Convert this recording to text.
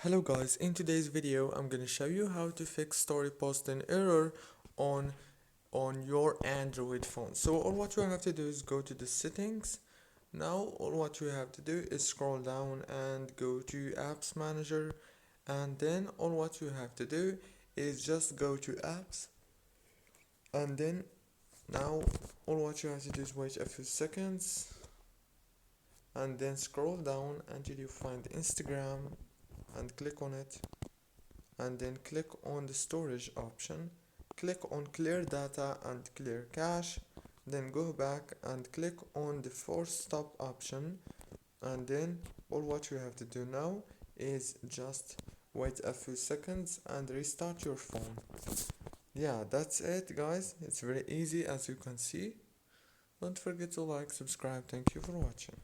Hello guys, in today's video I'm gonna show you how to fix story posting error on your Android phone. So all what you have to do is go to the settings. Now all what you have to do is scroll down and go to apps manager, and then all what you have to do is just go to apps, and then now all what you have to do is wait a few seconds and then scroll down until you find Instagram and click on it, and then click on the storage option, click on clear data and clear cache, then go back and click on the force stop option, and then all what you have to do now is just wait a few seconds and restart your phone. Yeah, that's it guys, it's very easy as you can see. Don't forget to like, subscribe. Thank you for watching.